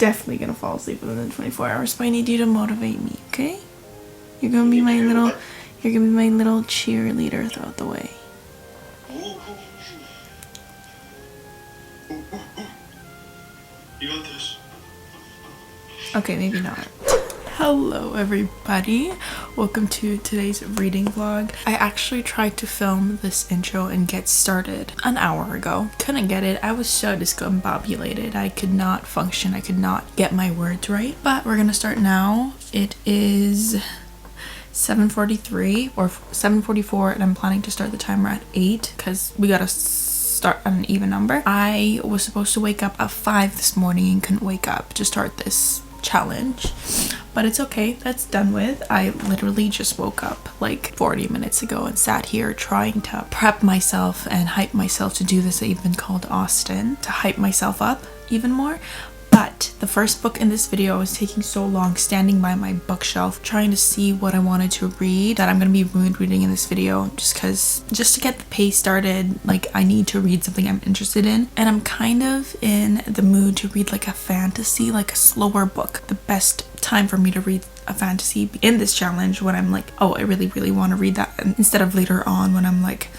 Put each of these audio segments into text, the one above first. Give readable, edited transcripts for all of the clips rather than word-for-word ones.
definitely gonna fall asleep within 24 hours, but I need you to motivate me, okay? You're gonna be my little cheerleader throughout the way. You got this. Okay, maybe not. Hello everybody, welcome to today's reading vlog. I actually tried to film this intro and get started an hour ago. Couldn't get it. I was so discombobulated. I could not function. I could not get my words right. But we're gonna start now. It is 7:43 or 7:44 and I'm planning to start the timer at 8 because we gotta start on an even number. I was supposed to wake up at 5 this morning and couldn't wake up to start this challenge, but it's okay, that's done with. I literally just woke up like 40 minutes ago and sat here trying to prep myself and hype myself to do this. I even called Austin to hype myself up even more. But the first book in this video, I was taking so long standing by my bookshelf trying to see what I wanted to read that I'm gonna be mood reading in this video just to get the pace started. Like, I need to read something I'm interested in, and I'm kind of in the mood to read like a fantasy, like a slower book. The best time for me to read a fantasy in this challenge when I'm like, oh, I really want to read that, instead of later on when I'm like,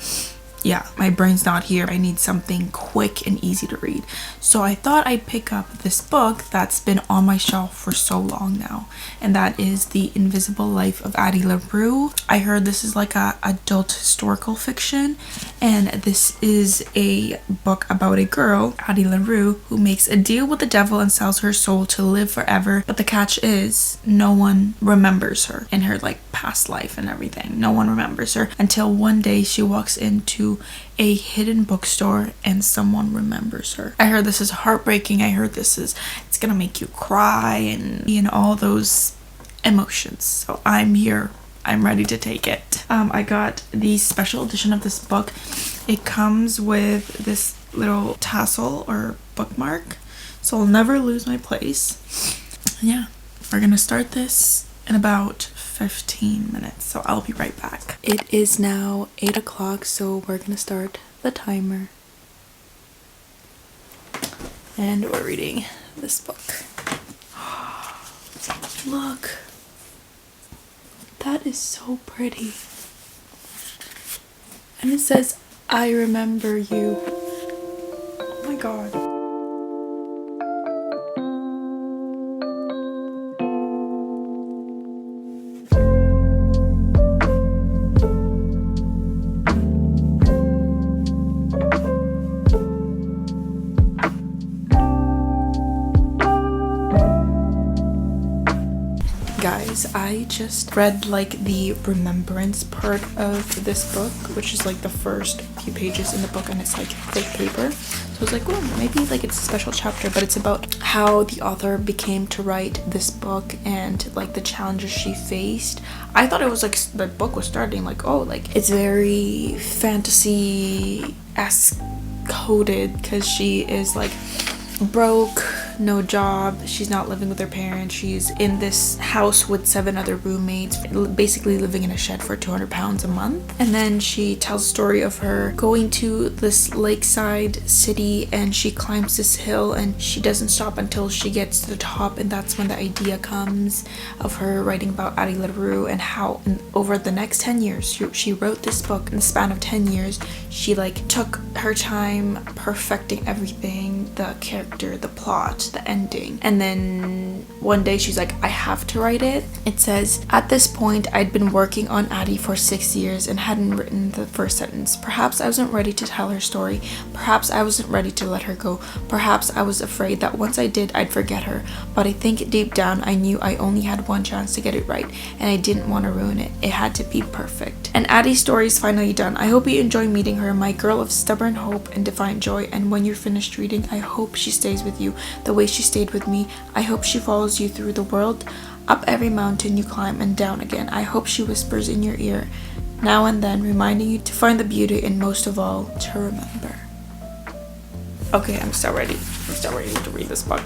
yeah, my brain's not here. I need something quick and easy to read. So I thought I'd pick up this book that's been on my shelf for so long now, and that is The Invisible Life of Addie LaRue. I heard this is like a adult historical fiction, and this is a book about a girl, Addie LaRue, who makes a deal with the devil and sells her soul to live forever. But the catch is no one remembers her in her like past life and everything. No one remembers her until one day she walks into a hidden bookstore and someone remembers her. I heard this is heartbreaking. I heard it's gonna make you cry and all those emotions. So I'm here. I'm ready to take it. I got the special edition of this book. It comes with this little tassel or bookmark, so I'll never lose my place. Yeah, we're gonna start this in about 15 minutes, so I'll be right back. It is now 8 o'clock, so we're gonna start the timer. And we're reading this book. Look, that is so pretty. And it says, I remember you. Oh my god. Guys, I just read like the remembrance part of this book, which is like the first few pages in the book, and it's like thick paper. So I was like, well, maybe like it's a special chapter, but it's about how the author became to write this book and like the challenges she faced. I thought it was like the book was starting like, oh, like it's very fantasy-esque coded because she is like broke, no job, she's not living with her parents, she's in this house with 7 other roommates, basically living in a shed for 200 pounds a month. And then she tells a story of her going to this lakeside city, and she climbs this hill and she doesn't stop until she gets to the top, and that's when the idea comes of her writing about Addie LaRue and how over the next 10 years she wrote this book. In the span of 10 years she like took her time perfecting everything, the character, the plot, the ending, and then one day she's like, I have to write it. It says, at this point I'd been working on Addie for 6 years and hadn't written the first sentence. Perhaps I wasn't ready to tell her story, perhaps I wasn't ready to let her go, perhaps I was afraid that once I did I'd forget her, but I think deep down I knew I only had one chance to get it right, and I didn't want to ruin it. It had to be perfect. And Addie's story is finally done. I hope you enjoy meeting her, my girl of stubborn hope and defiant joy, and when you're finished reading, I hope she stays with you the way she stayed with me. I hope she follows you through the world, up every mountain you climb and down again. I hope she whispers in your ear now and then, reminding you to find the beauty and most of all, to remember. Okay, I'm so ready. I'm so ready to read this book.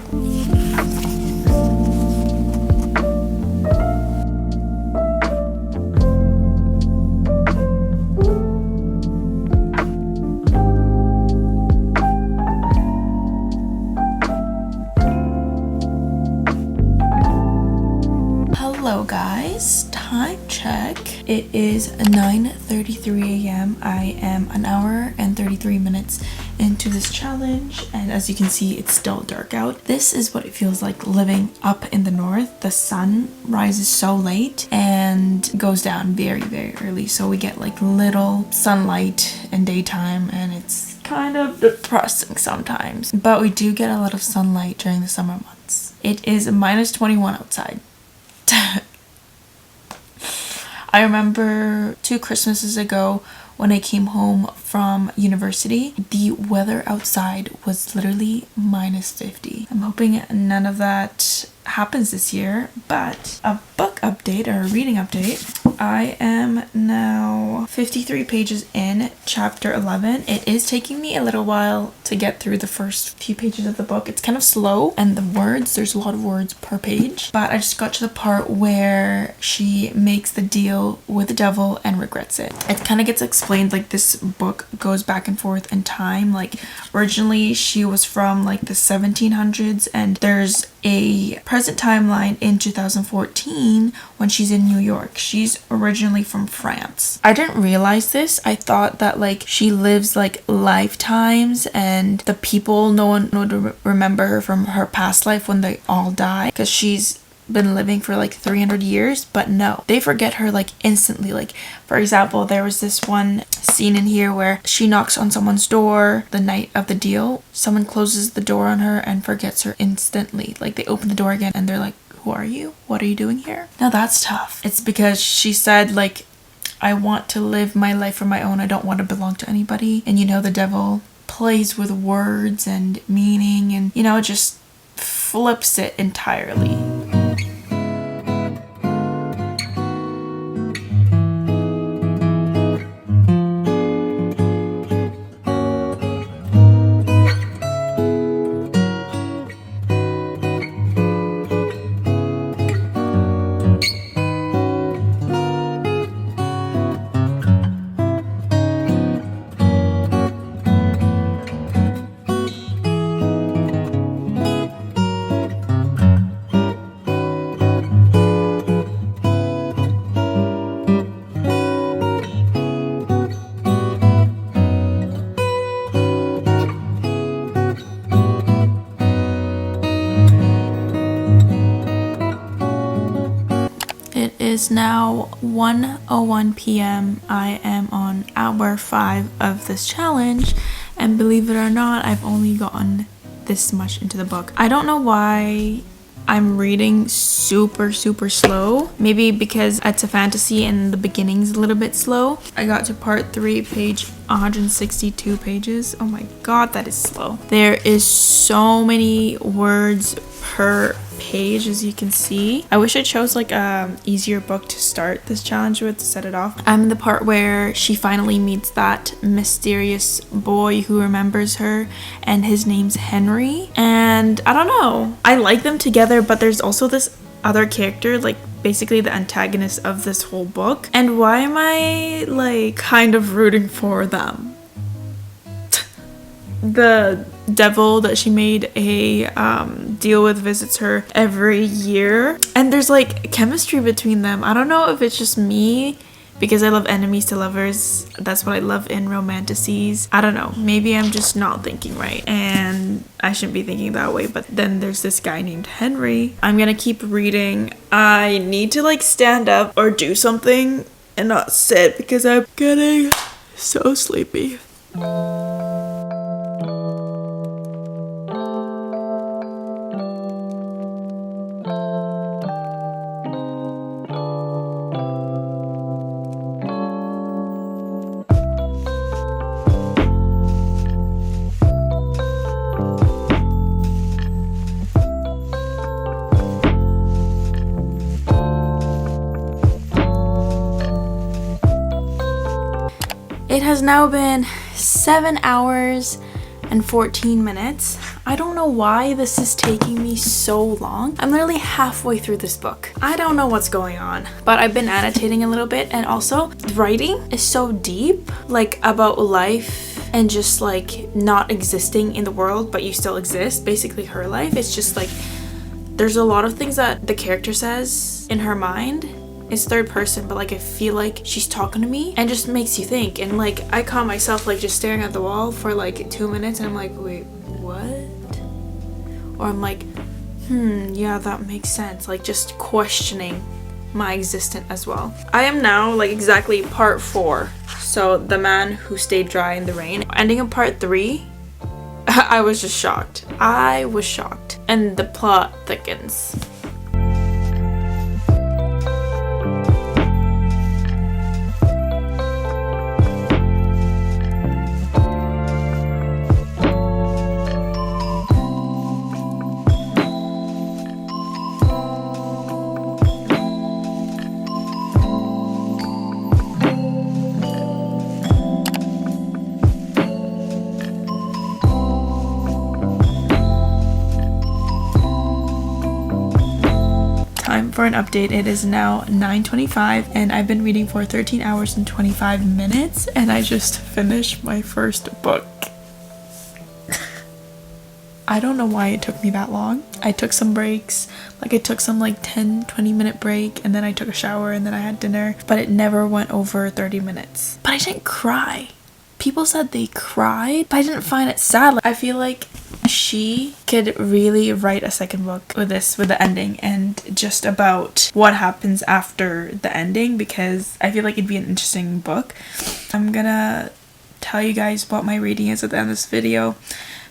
Hello guys, time check. It is 9:33 a.m. I am an hour and 33 minutes into this challenge, and as you can see, it's still dark out. This is what it feels like living up in the north. The sun rises so late and goes down very, very early, so we get like little sunlight in daytime, and it's kind of depressing sometimes. But we do get a lot of sunlight during the summer months. It is minus 21 outside. I remember 2 Christmases ago when I came home from university, the weather outside was literally minus 50. I'm hoping none of that happens this year, but a book update or a reading update. I am now 53 pages in chapter 11. It is taking me a little while to get through the first few pages of the book. It's kind of slow, and the words, there's a lot of words per page, but I just got to the part where she makes the deal with the devil and regrets it. It kind of gets explained, like this book goes back and forth in time. Like originally she was from like the 1700s, and there's a present timeline in 2014 when she's in New York. She's originally from France. I didn't realize this. I thought that like she lives like lifetimes, and the people, no one would remember her from her past life when they all die, because she's been living for like 300 years. But no, they forget her like instantly. Like for example, there was this one scene in here where she knocks on someone's door the night of the deal. Someone closes the door on her and forgets her instantly. Like they open the door again and they're like, who are you? What are you doing here? Now that's tough. It's because she said like, I want to live my life for my own. I don't want to belong to anybody. And you know, the devil plays with words and meaning, and you know, just flips it entirely. Is now 1:01 p.m. I am on hour 5 of this challenge, and believe it or not, I've only gotten this much into the book. I don't know why I'm reading super slow. Maybe because it's a fantasy and the beginning's a little bit slow. I got to part 3, page 162 pages. Oh my god, that is slow. There is so many words per page, as you can see. I wish I chose like a easier book to start this challenge with to set it off. I'm in the part where she finally meets that mysterious boy who remembers her, and his name's Henry. And I don't know, I like them together, but there's also this other character, like basically the antagonist of this whole book. And why am I like kind of rooting for them? The devil that she made a deal with visits her every year, and there's like chemistry between them. I don't know if it's just me because I love enemies to lovers. That's what I love in romanticities. I don't know, maybe I'm just not thinking right, and I shouldn't be thinking that way. But then there's this guy named Henry. I'm gonna keep reading. I need to like stand up or do something and not sit because I'm getting so sleepy. It has now been 7 hours and 14 minutes. I don't know why this is taking me so long. I'm literally halfway through this book. I don't know what's going on, but I've been annotating a little bit, and also the writing is so deep, like about life and just like not existing in the world, but you still exist. Basically her life. It's just like there's a lot of things that the character says in her mind. It's third person, but like I feel like she's talking to me and just makes you think. And like I caught myself like just staring at the wall for like 2 minutes and I'm like, wait, what? Or I'm like, yeah, that makes sense. Like just questioning my existence as well. I am now like exactly part 4. So the man who stayed dry in the rain. Ending of part 3, I was just shocked. I was shocked. And the plot thickens. For an update, it is now 9:25 and I've been reading for 13 hours and 25 minutes and I just finished my first book. I don't know why it took me that long. I took some breaks, like I took some like 10-20 minute break and then I took a shower and then I had dinner, but it never went over 30 minutes. But I didn't cry. People said they cried, but I didn't find it sad. I feel like she could really write a second book with the ending and just about what happens after the ending, because I feel like it'd be an interesting book. I'm gonna tell you guys what my rating is at the end of this video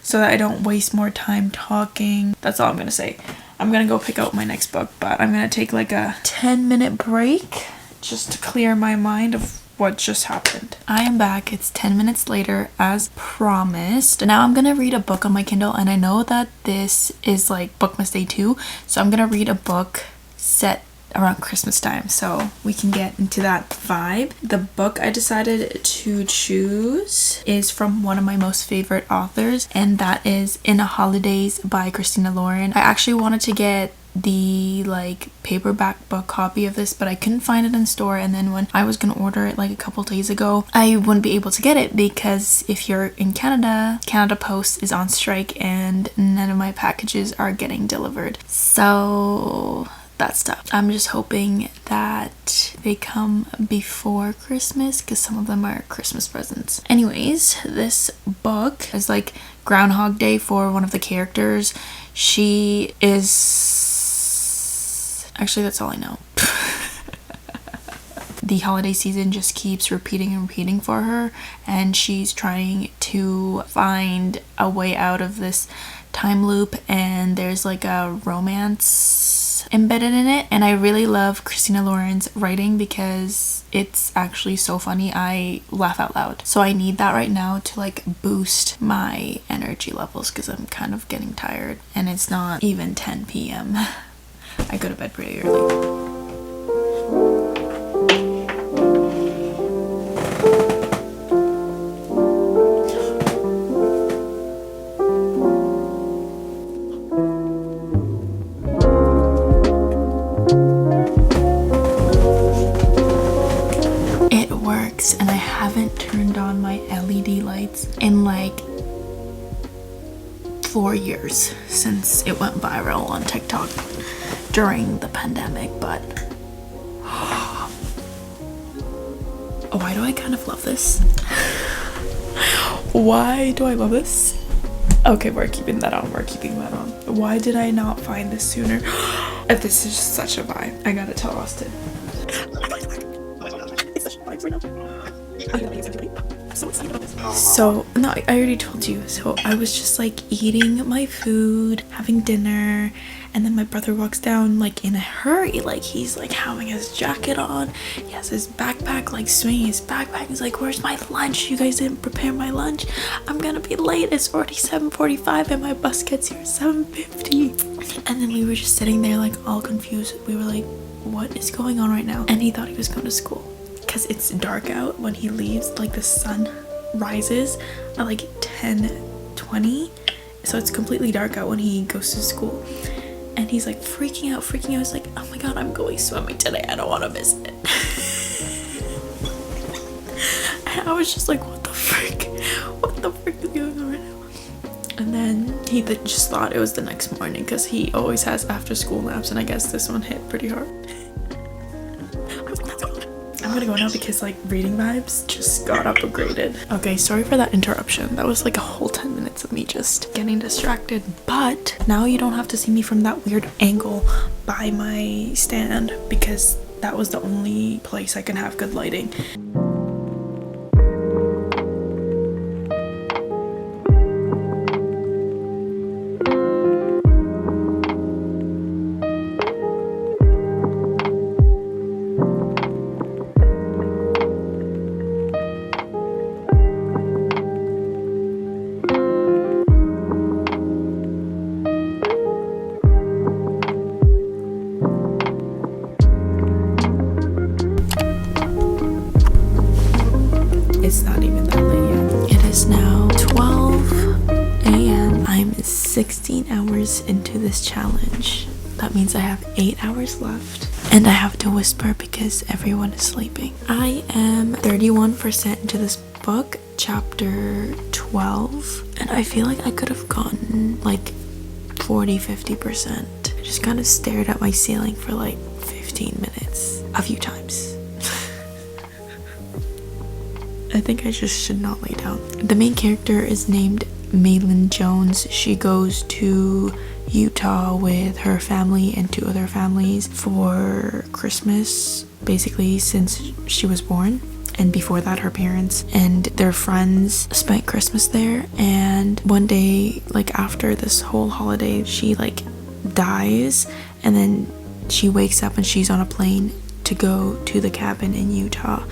so that I don't waste more time talking. That's all I'm gonna say. I'm gonna go pick out my next book, but I'm gonna take like a 10-minute break just to clear my mind of what just happened. I am back. It's 10 minutes later as promised. Now I'm gonna read a book on my Kindle, and I know that this is like bookmas day 2, so I'm gonna read a book set around Christmas time so we can get into that vibe. The book I decided to choose is from one of my most favorite authors, and that is In a Holidays by Christina Lauren. I actually wanted to get the like paperback book copy of this, but I couldn't find it in store, and then when I was gonna order it like a couple days ago, I wouldn't be able to get it because if you're in Canada, Canada Post is on strike and none of my packages are getting delivered. So that's tough. I'm just hoping that they come before Christmas because some of them are Christmas presents. Anyways, this book is like Groundhog Day for one of the characters. She is... Actually, that's all I know. The holiday season just keeps repeating and repeating for her, and she's trying to find a way out of this time loop, and there's like a romance embedded in it. And I really love Christina Lauren's writing because it's actually so funny. I laugh out loud. So I need that right now to like boost my energy levels because I'm kind of getting tired and it's not even 10 p.m. I go to bed pretty early. And I haven't turned on my LED lights in like 4 years since it went viral on TikTok during the pandemic, but why do I kind of love this? Why do I love this? Okay, we're keeping that on. Why did I not find this sooner? If this is just such a vibe, I gotta tell Austin. So, no, I already told you. So I was just like eating my food, having dinner, and then my brother walks down like in a hurry, like he's like having his jacket on, he has his backpack, like swinging his backpack. He's like, where's my lunch? You guys didn't prepare my lunch. I'm gonna be late. It's already 7:45 and my bus gets here at 7:50. And then we were just sitting there like all confused. We were like, what is going on right now? And he thought he was going to school because it's dark out when he leaves. Like the sun rises at like 10:20, so it's completely dark out when he goes to school. And he's like freaking out. He's like, oh my god, I'm going swimming today, I don't want to miss it. And I was just like, what the frick is going on right now? And then he just thought it was the next morning because he always has after school naps, and I guess this one hit pretty hard. I'm gonna go now because like reading vibes just got upgraded. Okay, sorry for that interruption. That was like a whole 10 minutes of me just getting distracted. But now you don't have to see me from that weird angle by my stand because that was the only place I can have good lighting. It's not even that late yet. It is now 12 a.m. I'm 16 hours into this challenge. That means I have 8 hours left. And I have to whisper because everyone is sleeping. I am 31% into this book, chapter 12. And I feel like I could have gotten like 40-50%. I just kind of stared at my ceiling for like 15 minutes. A few times. I think I just should not lay down. The main character is named Maylin Jones. She goes to Utah with her family and 2 other families for Christmas, basically since she was born. And before that, her parents and their friends spent Christmas there. And one day, like after this whole holiday, she like dies, and then she wakes up and she's on a plane to go to the cabin in Utah.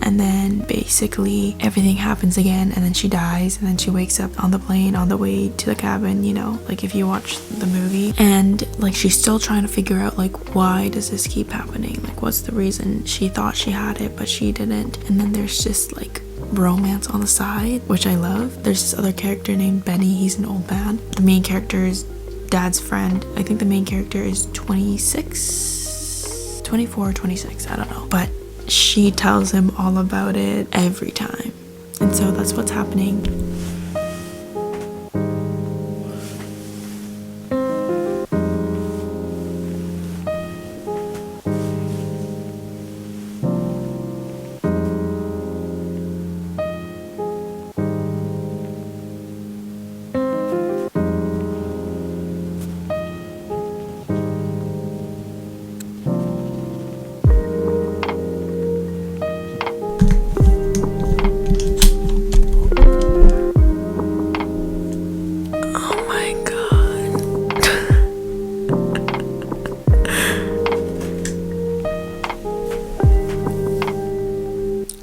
And then basically everything happens again, and then she dies, and then she wakes up on the plane on the way to the cabin, you know, like if you watch the movie. And like she's still trying to figure out like, why does this keep happening? Like what's the reason? She thought she had it but she didn't. And then there's just like romance on the side, which I love. There's this other character named Benny. He's an old man. The main character is dad's friend. I think the main character is 24 or 26, I don't know, but she tells him all about it every time. And so that's what's happening.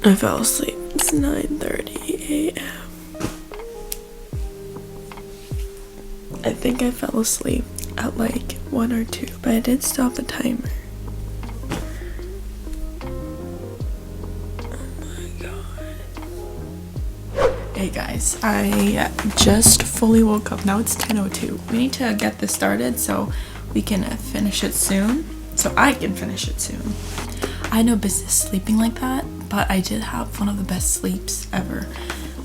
I fell asleep. It's 9:30 a.m. I think I fell asleep at like 1 or 2, but I did stop the timer. Oh my god. Hey guys, I just fully woke up. Now it's 10:02. We need to get this started so we can finish it soon. So I can finish it soon. I had no business sleeping like that, but I did have one of the best sleeps ever.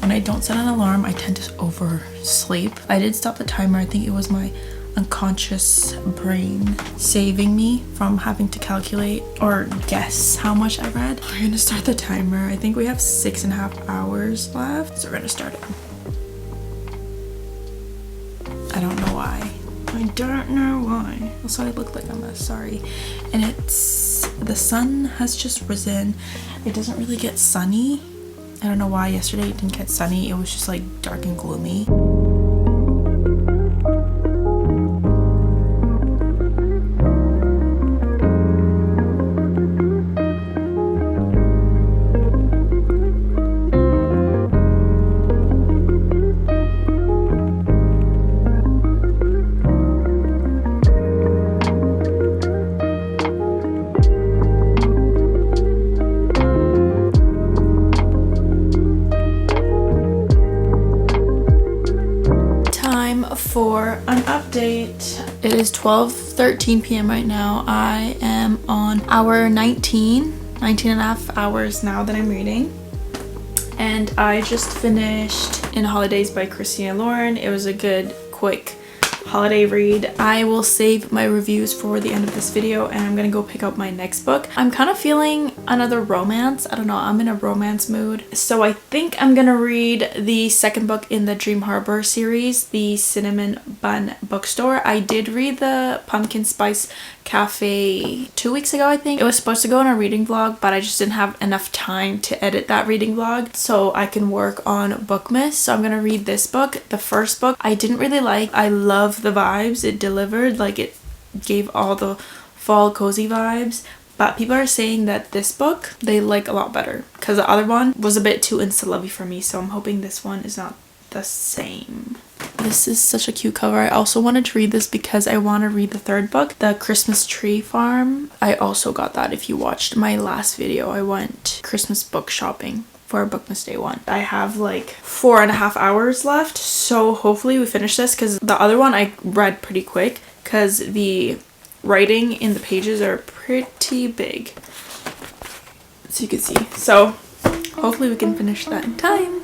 When I don't set an alarm, I tend to oversleep. I did stop the timer. I think it was my unconscious brain saving me from having to calculate or guess how much I read. We're gonna start the timer. I think we have 6.5 hours left, so we're gonna start it. I don't know why. I don't know why. Also, I look like a mess, sorry. And the sun has just risen. It doesn't really get sunny. I don't know why yesterday it didn't get sunny. It was just like dark and gloomy. For an update, it is 12:13 p.m. right now. I am on hour 19 and a half hours now that I'm reading. And I just finished In Holidays by Christina Lauren. It was a good, quick holiday read. I will save my reviews for the end of this video, and I'm gonna go pick up my next book. I'm kind of feeling another romance. I don't know, I'm in a romance mood. So I think I'm gonna read the second book in the Dream Harbor series, the Cinnamon Bun Bookstore. I did read the Pumpkin Spice Cafe 2 weeks ago, I think. It was supposed to go on a reading vlog, but I just didn't have enough time to edit that reading vlog so I can work on bookmas. So I'm gonna read this book. The first book I didn't really like. I love the vibes it delivered, like it gave all the fall cozy vibes, but people are saying that this book they like a lot better because the other one was a bit too insta-lovey for me, so I'm hoping this one is not the same. This is such a cute cover. I also wanted to read this because I want to read the third book, The Christmas Tree Farm. I also got that. If you watched my last video, I went Christmas book shopping for Bookmas Day 1. I have like 4.5 hours left, so hopefully we finish this because the other one I read pretty quick because the writing in the pages are pretty big, as you can see. So hopefully we can finish that in time.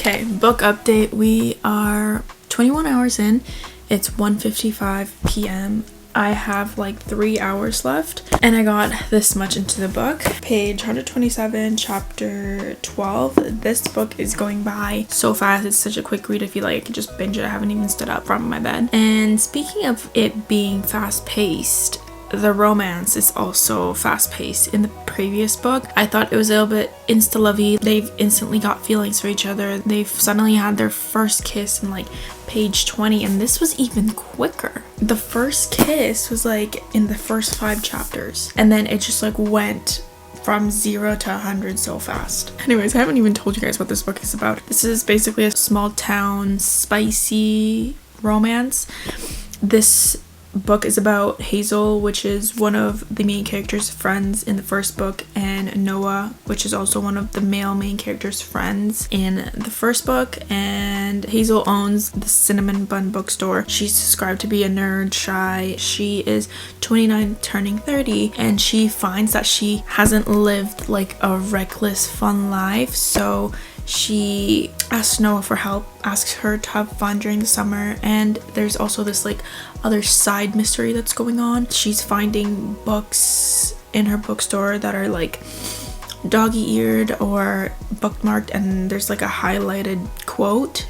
Okay, book update. We are 21 hours in. It's 1:55 p.m. I have like 3 hours left and I got this much into the book. Page 127, chapter 12. This book is going by so fast. It's such a quick read. I feel like I could just binge it. I haven't even stood up from my bed. And speaking of it being fast-paced, the romance is also fast-paced. In the previous book, I thought it was a little bit insta-lovey. They've instantly got feelings for each other. They've suddenly had their first kiss in like page 20, and this was even quicker. The first kiss was like in the first 5 chapters, and then it just like went from 0 to 100 so fast. Anyways, I haven't even told you guys what this book is about. This is basically a small town spicy romance. This book is about Hazel, which is one of the main character's friends in the first book, and Noah, which is also one of the male main character's friends in the first book. And Hazel owns the Cinnamon Bun Bookstore. She's described to be a nerd, shy. She is 29 turning 30, and she finds that she hasn't lived like a reckless fun life, so she asks Noah for help, asks her to have fun during the summer. And there's also this like other side mystery that's going on. She's finding books in her bookstore that are like doggy-eared or bookmarked, and there's like a highlighted quote,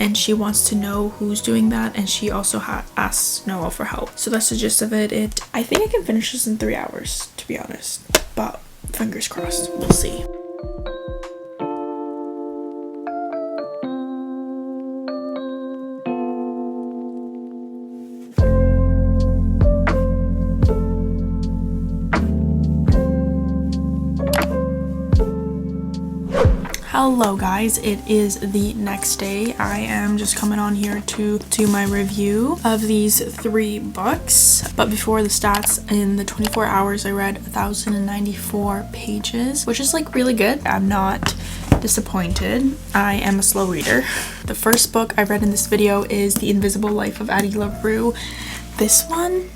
and she wants to know who's doing that, and she also asks Noah for help. So that's the gist of it. I think I can finish this in 3 hours, to be honest, but fingers crossed, we'll see. Hello guys, it is the next day. I am just coming on here to do my review of these 3 books. But before the stats, in the 24 hours I read 1,094 pages, which is like really good. I'm not disappointed. I am a slow reader. The first book I read in this video is The Invisible Life of Addie LaRue. This one,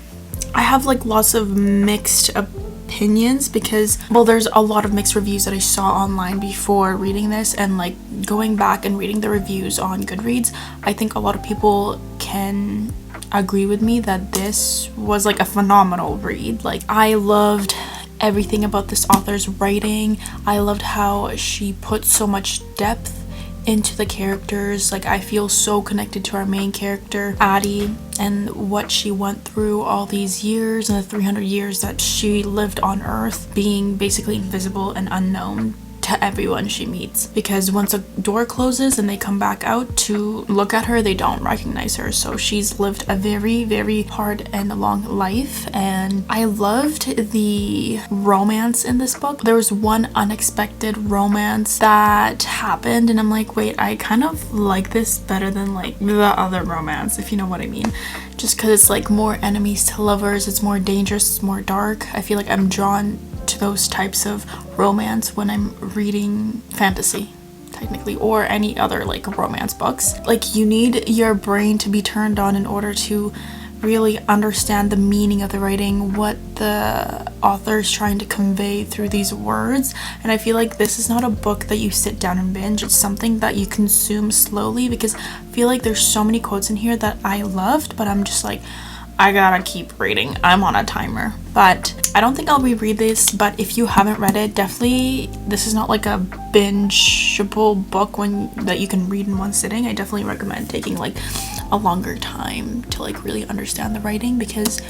I have like lots of mixed opinions because, well, there's a lot of mixed reviews that I saw online before reading this, and like going back and reading the reviews on Goodreads, I think a lot of people can agree with me that this was like a phenomenal read. Like, I loved everything about this author's writing. I loved how she put so much depth into the characters. Like, I feel so connected to our main character Addie and what she went through all these years and the 300 years that she lived on Earth, being basically invisible and unknown to everyone she meets, because once a door closes and they come back out to look at her, they don't recognize her. So she's lived a very, very hard and long life, and I loved the romance in this book. There was one unexpected romance that happened and I'm like, wait, I kind of like this better than like the other romance, if you know what I mean. Just because it's like more enemies to lovers, it's more dangerous, it's more dark. I feel like I'm drawn to those types of romance when I'm reading fantasy, technically, or any other like romance books. Like, you need your brain to be turned on in order to really understand the meaning of the writing, what the author is trying to convey through these words. And I feel like this is not a book that you sit down and binge. It's something that you consume slowly, because I feel like there's so many quotes in here that I loved, but I'm just like, I gotta keep reading. I'm on a timer. But I don't think I'll reread this, but if you haven't read it, definitely, this is not like a bingeable book that you can read in one sitting. I definitely recommend taking like a longer time to like really understand the writing, because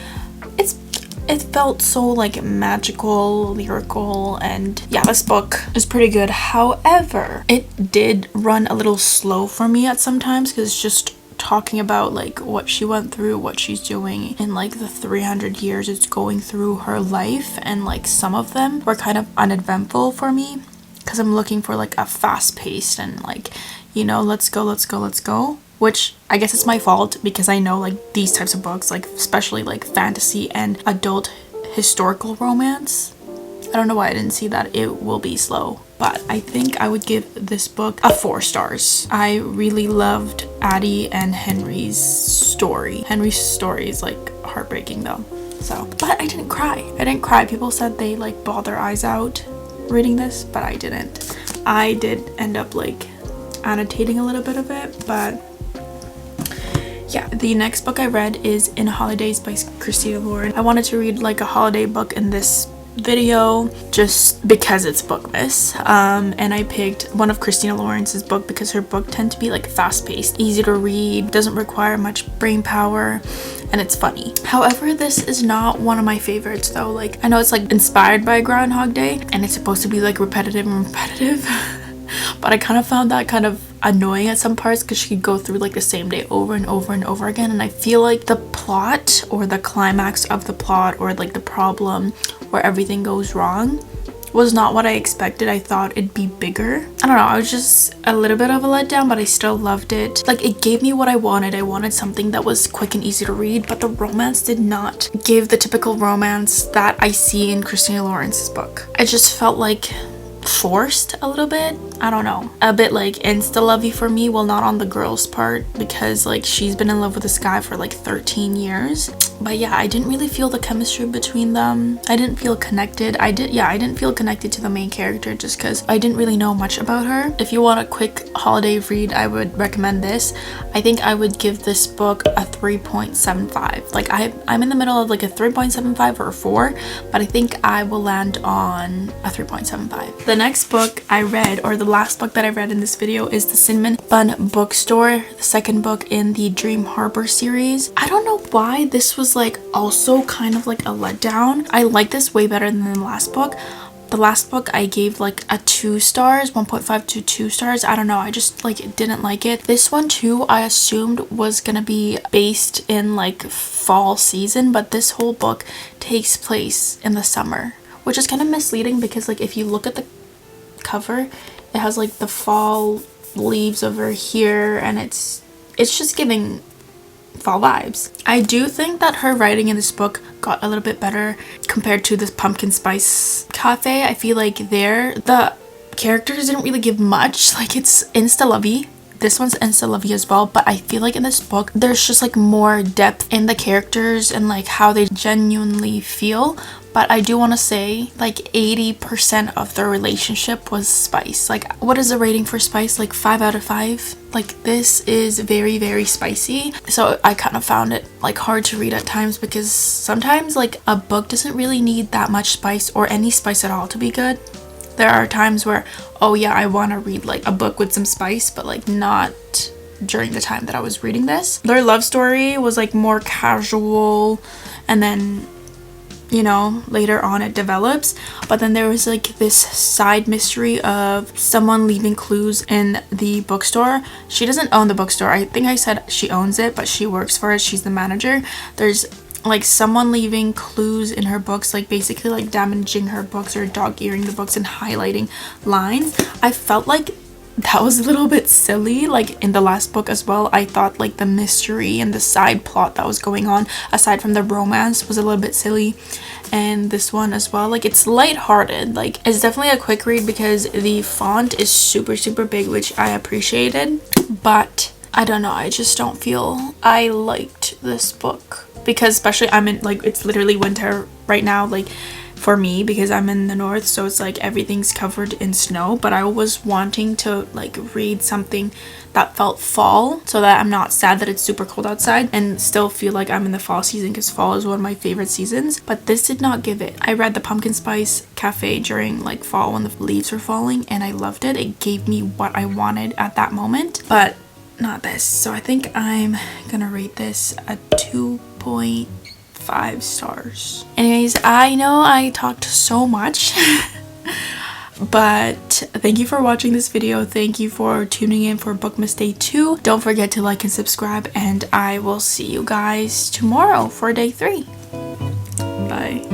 it felt so like magical, lyrical, and yeah, this book is pretty good. However, it did run a little slow for me at some times, because it's just talking about like what she went through, what she's doing in like the 300 years it's going through her life, and like some of them were kind of uneventful for me, because I'm looking for like a fast paced and like, you know, let's go, which I guess it's my fault, because I know like these types of books, like especially like fantasy and adult historical romance, I don't know why I didn't see that it will be slow. But I think I would give this book a 4 stars. I really loved Addie and Henry's story. Henry's story is like heartbreaking though. So, but I didn't cry. People said they like bawled their eyes out reading this, but I didn't. I did end up like annotating a little bit of it, but yeah. The next book I read is In Holidays by Christina Lauren. I wanted to read like a holiday book in this video just because it's bookmas, and I picked one of Christina Lauren's book because her book tend to be like fast-paced, easy to read, doesn't require much brain power, and it's funny. However, this is not one of my favorites though. Like, I know it's like inspired by Groundhog Day and it's supposed to be like repetitive but I kind of found that kind of annoying at some parts, because she could go through like the same day over and over and over again, and I feel like the plot or the climax of the plot or like the problem where everything goes wrong was not what I expected. I thought it'd be bigger. I don't know, I was just a little bit of a letdown, but I still loved it. Like, it gave me what I wanted. I wanted something that was quick and easy to read, but the romance did not give the typical romance that I see in Christina Lauren's book. I just felt like forced a little bit. I don't know, a bit like insta-lovey for me. Well, not on the girl's part, because like she's been in love with this guy for like 13 years. But yeah, I didn't really feel the chemistry between them. I didn't feel connected. I didn't feel connected to the main character, just because I didn't really know much about her. If you want a quick holiday read, I would recommend this. I think I would give this book a 3.75. Like, I'm in the middle of like a 3.75 or a 4, but I think I will land on a 3.75. The next book I read, or the last book that I read in this video, is The Cinnamon Bun Bookstore, the second book in the Dream Harbor series. I don't know why this was like also kind of like a letdown. I like this way better than the last book. The last book I gave like a 2 stars, 1.5 to 2 stars. I don't know, I just like didn't like it. This one too, I assumed was gonna be based in like fall season, but this whole book takes place in the summer, which is kind of misleading, because like if you look at the cover, it has like the fall leaves over here, and it's just giving fall vibes. I do think that her writing in this book got a little bit better compared to this Pumpkin Spice Cafe. I feel like the characters didn't really give much. Like, it's insta-lovey. This one's insta-lovey as well, but I feel like in this book there's just like more depth in the characters and like how they genuinely feel. But I do want to say like 80% of the relationship was spice. Like, what is the rating for spice? Like 5 out of 5. Like, this is very, very spicy. So I kind of found it like hard to read at times, because sometimes like a book doesn't really need that much spice or any spice at all to be good. There are times where, oh yeah, I want to read like a book with some spice, but like not during the time that I was reading this. Their love story was like more casual, and then you know, later on it develops. But then there was like this side mystery of someone leaving clues in the bookstore. She doesn't own the bookstore. I think I said she owns it, but she works for it. She's the manager. There's like someone leaving clues in her books, like basically like damaging her books or dog-earing the books and highlighting lines. I felt like that was a little bit silly. Like in the last book as well, I thought like the mystery and the side plot that was going on aside from the romance was a little bit silly. And this one as well, like it's lighthearted. Like it's definitely a quick read because the font is super big, which I appreciated. But I don't know, I just don't feel I liked this book, because especially I'm in, like, it's literally winter right now, like for me, because I'm in the north, so it's like everything's covered in snow. But I was wanting to like read something that felt fall, so that I'm not sad that it's super cold outside and still feel like I'm in the fall season, because fall is one of my favorite seasons. But this did not give it. I read the Pumpkin Spice Cafe during like fall when the leaves were falling, and I loved it. It gave me what I wanted at that moment, but not this. So I think I'm gonna rate this a 2.5 stars. Anyways, I know I talked so much but thank you for watching this video. Thank you for tuning in for Bookmas Day 2. Don't forget to like and subscribe, and I will see you guys tomorrow for day 3. Bye.